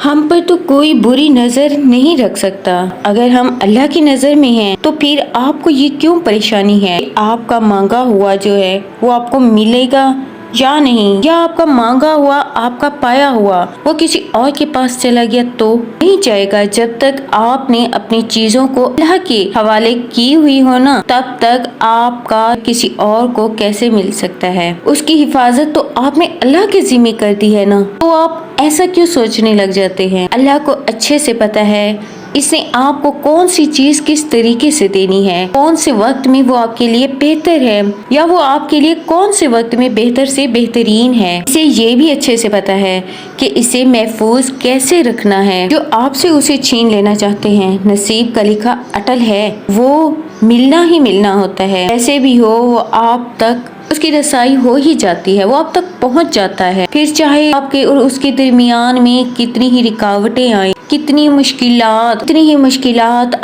ہم پر تو کوئی بری نظر نہیں رکھ سکتا۔ اگر ہم اللہ کی نظر میں ہیں تو پھر آپ کو یہ کیوں پریشانی ہے؟ آپ کا مانگا ہوا جو ہے وہ آپ کو ملے گا یا نہیں، یا آپ کا مانگا ہوا، آپ کا پایا ہوا وہ کسی اور کے پاس چلا گیا تو نہیں جائے گا۔ جب تک آپ نے اپنی چیزوں کو اللہ کے حوالے کی ہوئی ہو نا، تب تک آپ کا کسی اور کو کیسے مل سکتا ہے؟ اس کی حفاظت تو آپ نے اللہ کے ذمہ کر دی ہے نا، تو آپ ایسا کیوں سوچنے لگ جاتے ہیں؟ اللہ کو اچھے سے پتا ہے اس نے آپ کو کون سی چیز کس طریقے سے دینی ہے، کون سے وقت میں وہ آپ کے لیے بہتر ہے، یا وہ آپ کے لیے کون سے وقت میں بہتر سے بہترین ہے۔ اسے یہ بھی اچھے سے پتا ہے کہ اسے محفوظ کیسے رکھنا ہے۔ جو آپ سے اسے چھین لینا چاہتے ہیں، نصیب کا لکھا اٹل ہے، وہ ملنا ہی ملنا ہوتا ہے۔ ایسے بھی ہو وہ آپ تک اس کی رسائی ہو ہی جاتی ہے، وہ آپ تک پہنچ جاتا ہے، پھر چاہے آپ کے اور اس کے درمیان میں کتنی ہی رکاوٹیں آئیں، کتنی ہی مشکلات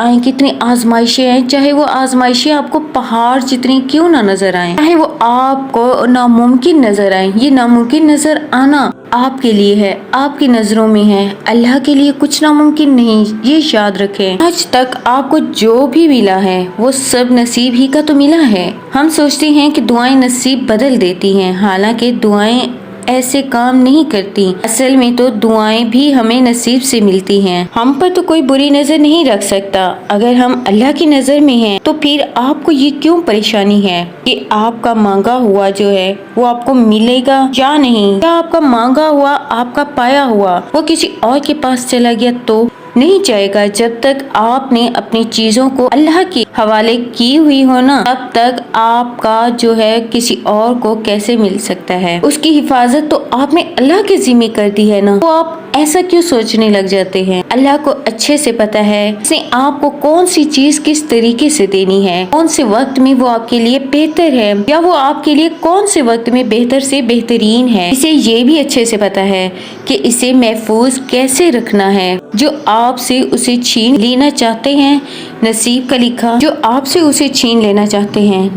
آئیں، کتنی آزمائشیں آئیں، چاہے وہ آزمائشیں آپ کو پہاڑ جتنی کیوں نہ نظر آئیں، چاہے وہ آپ کو ناممکن نظر آئیں، یہ ناممکن نظر آنا آپ کے لیے ہے، آپ کی نظروں میں ہے، اللہ کے لیے کچھ ناممکن نہیں، یہ یاد رکھیں۔ آج تک آپ کو جو بھی ملا ہے وہ سب نصیب ہی کا تو ملا ہے۔ ہم سوچتے ہیں کہ دعائیں نصیب بدل دیتی ہیں، حالانکہ دعائیں ایسے کام نہیں کرتی، اصل میں تو دعائیں بھی ہمیں نصیب سے ملتی ہیں۔ ہم پر تو کوئی بری نظر نہیں رکھ سکتا۔ اگر ہم اللہ کی نظر میں ہیں تو پھر آپ کو یہ کیوں پریشانی ہے کہ آپ کا مانگا ہوا جو ہے وہ آپ کو ملے گا یا نہیں، یا آپ کا مانگا ہوا، آپ کا پایا ہوا وہ کسی اور کے پاس چلا گیا تو نہیں جائے گا۔ جب تک آپ نے اپنی چیزوں کو اللہ کے حوالے کی ہوئی ہو نا، تب تک آپ کا جو ہے کسی اور کو کیسے مل سکتا ہے؟ اس کی حفاظت تو آپ نے اللہ کے ذمہ کر دی ہے نا، تو آپ ایسا کیوں سوچنے لگ جاتے ہیں؟ اللہ کو اچھے سے پتا ہے اس نے آپ کو کون سی چیز کس طریقے سے دینی ہے، کون سے وقت میں وہ آپ کے لیے بہتر ہے، یا وہ آپ کے لیے کون سے وقت میں بہتر سے بہترین ہے۔ اسے یہ بھی اچھے سے پتا ہے کہ اسے محفوظ کیسے رکھنا ہے۔ جو آپ سے اسے چھین لینا چاہتے ہیں، نصیب کا لکھا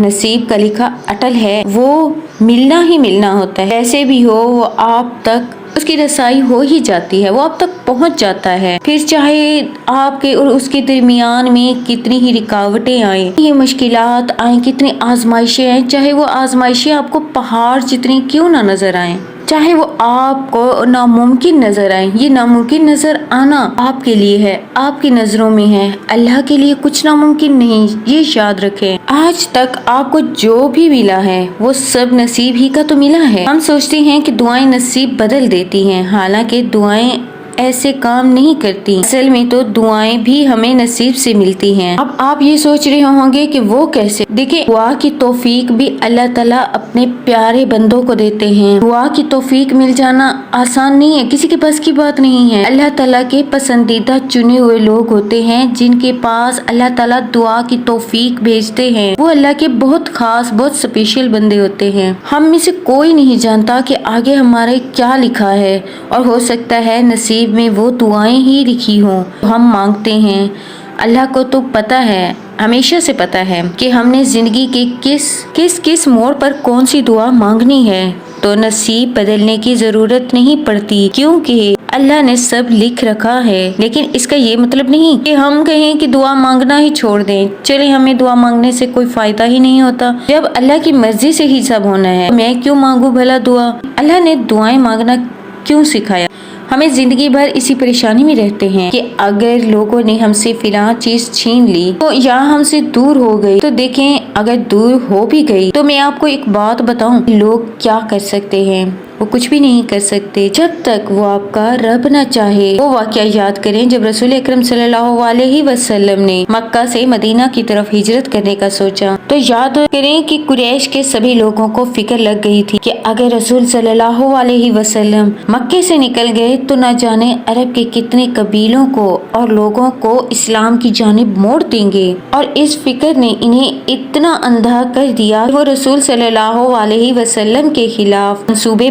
نصیب کا لکھا اٹل ہے، وہ ملنا ہی ملنا ہوتا ہے۔ ایسے بھی ہو وہ آپ تک اس کی رسائی ہو ہی جاتی ہے، وہ آپ تک پہنچ جاتا ہے، پھر چاہے آپ کے اور اس کے درمیان میں کتنی ہی رکاوٹیں آئیں، کتنی ہی مشکلات آئیں، کتنی آزمائشیں آئیں، چاہے وہ آزمائشیں آپ کو پہاڑ جتنی کیوں نہ نظر آئیں، چاہے وہ آپ کو ناممکن نظر آئیں، یہ ناممکن نظر آنا آپ کے لیے ہے، آپ کی نظروں میں ہے، اللہ کے لیے کچھ ناممکن نہیں، یہ یاد رکھیں۔ آج تک آپ کو جو بھی ملا ہے وہ سب نصیب ہی کا تو ملا ہے۔ ہم سوچتے ہیں کہ دعائیں نصیب بدل دیتی ہیں، حالانکہ دعائیں ایسے کام نہیں کرتی، اصل میں تو دعائیں بھی ہمیں نصیب سے ملتی ہیں۔ اب آپ یہ سوچ رہے ہوں گے کہ وہ کیسے؟ دیکھیں، دعا کی توفیق بھی اللہ تعالیٰ اپنے پیارے بندوں کو دیتے ہیں۔ دعا کی توفیق مل جانا آسان نہیں ہے، کسی کے پاس کی بات نہیں ہے۔ اللہ تعالیٰ کے پسندیدہ چنے ہوئے لوگ ہوتے ہیں جن کے پاس اللہ تعالیٰ دعا کی توفیق بھیجتے ہیں، وہ اللہ کے بہت خاص، بہت اسپیشل بندے ہوتے ہیں۔ ہم میں سے کوئی نہیں جانتا کہ آگے ہمارے کیا لکھا ہے، اور ہو سکتا ہے نصیب میں وہ دعائیں ہی لکھی ہوں ہم مانگتے ہیں۔ اللہ کو تو پتا ہے، ہمیشہ سے پتا ہے کہ ہم نے زندگی کے کس موڑ پر کون سی دعا مانگنی ہے، تو نصیب بدلنے کی ضرورت نہیں پڑتی، کیونکہ اللہ نے سب لکھ رکھا ہے۔ لیکن اس کا یہ مطلب نہیں کہ ہم کہیں کہ دعا مانگنا ہی چھوڑ دیں، چلے ہمیں دعا مانگنے سے کوئی فائدہ ہی نہیں ہوتا، جب اللہ کی مرضی سے ہی سب ہونا ہے، میں کیوں مانگوں بھلا دعا؟ اللہ نے دعائیں مانگنا کیوں سکھایا؟ ہمیں زندگی بھر اسی پریشانی میں رہتے ہیں کہ اگر لوگوں نے ہم سے فلاں چیز چھین لی تو یا ہم سے دور ہو گئی، تو دیکھیں اگر دور ہو بھی گئی تو میں آپ کو ایک بات بتاؤں، لوگ کیا کر سکتے ہیں؟ وہ کچھ بھی نہیں کر سکتے جب تک وہ آپ کا رب نہ چاہے۔ وہ واقعہ یاد کریں جب رسول اکرم صلی اللہ علیہ وسلم نے مکہ سے مدینہ کی طرف ہجرت کرنے کا سوچا، تو یاد کریں کہ قریش کے سبھی لوگوں کو فکر لگ گئی تھی کہ اگر رسول صلی اللہ علیہ وسلم مکے سے نکل گئے تو نہ جانے عرب کے کتنے قبیلوں کو اور لوگوں کو اسلام کی جانب موڑ دیں گے، اور اس فکر نے انہیں اتنا اندھا کر دیا کہ وہ رسول صلی اللہ علیہ وسلم کے خلاف منصوبے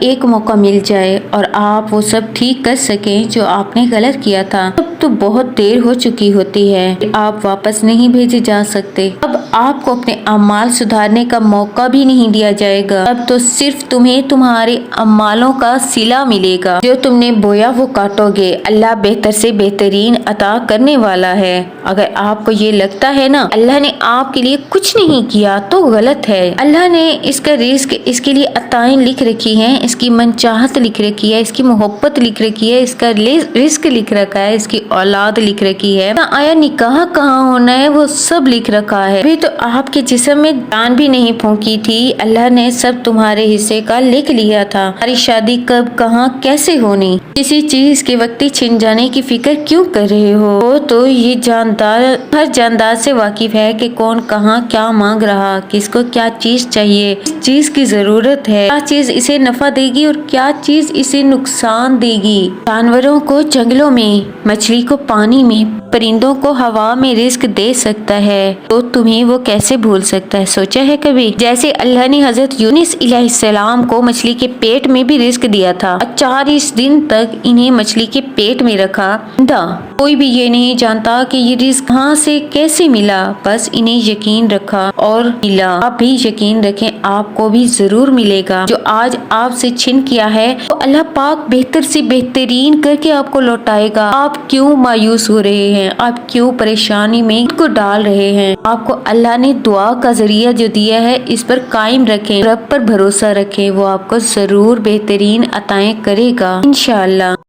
ایک موقع مل جائے اور آپ وہ سب ٹھیک کر سکیں جو آپ نے غلط کیا تھا۔ اب تو بہت دیر ہو چکی ہوتی ہے، آپ واپس نہیں بھیجے جا سکتے۔ اب آپ کو اپنے اعمال سدھارنے کا موقع بھی نہیں دیا جائے گا۔ اب تو صرف تمہیں تمہارے اعمالوں کا صلہ ملے گا، جو تم نے بویا وہ کاٹو گے۔ اللہ بہتر سے بہترین عطا کرنے والا ہے۔ اگر آپ کو یہ لگتا ہے نا اللہ نے آپ کے لیے کچھ نہیں کیا تو غلط ہے۔ اللہ نے اس کا رزق اس کے لیے عطائیں لکھ رکھی ہیں، اس کی منچاہت لکھ رکھی ہے، اس کی محبت لکھ رکھی ہے، اس کا رزق لکھ رکھا ہے، اس کی اولاد لکھ رکھی ہے، آیا نکاح کہاں ہونا ہے وہ سب لکھ رکھا ہے۔ ابھی تو آپ کے جسم میں جان بھی نہیں پھونکی تھی، اللہ نے سب تمہارے حصے کا لکھ لیا تھا۔ ہماری شادی کب کہاں کیسے ہونی، کسی چیز کے وقت چھن جانے کی فکر کیوں کر رہے ہو؟ وہ تو یہ جاندار ہر جاندار سے واقف ہے کہ کون کہاں کیا مانگ رہا، کس کو کیا چیز چاہیے، کس چیز کی ضرورت ہے، کیا چیز اسے نفع دے گی اور کیا چیز اسے نقصان دے گی۔ جانوروں کو جنگلوں میں، مچھلی کو پانی میں، پرندوں کو ہوا میں رزق دے سکتا ہے تو تمہیں وہ کیسے بھول سکتا ہے؟ سوچا ہے کبھی؟ جیسے اللہ نے حضرت یونس علیہ السلام کو مچھلی کے پیٹ میں بھی رزق دیا تھا، 40 دن تک انہیں مچھلی کے پیٹ میں رکھا۔ کوئی بھی یہ نہیں جانتا کہ یہ رزق کہاں سے کیسے ملا، بس انہیں یقین رکھا اور ملا۔ آپ بھی یقین رکھیں، آپ کو بھی ضرور ملے گا۔ جو آج آپ سے چھن کیا ہے تو اللہ پاک بہتر سے بہترین کر کے آپ کو لوٹائے گا۔ آپ کیوں مایوس ہو رہے ہیں؟ آپ کیوں پریشانی میں خود کو ڈال رہے ہیں؟ آپ کو اللہ نے دعا کا ذریعہ جو دیا ہے اس پر قائم رکھیں، رب پر بھروسہ رکھیں، وہ آپ کو ضرور بہترین عطائیں کرے گا انشاءاللہ۔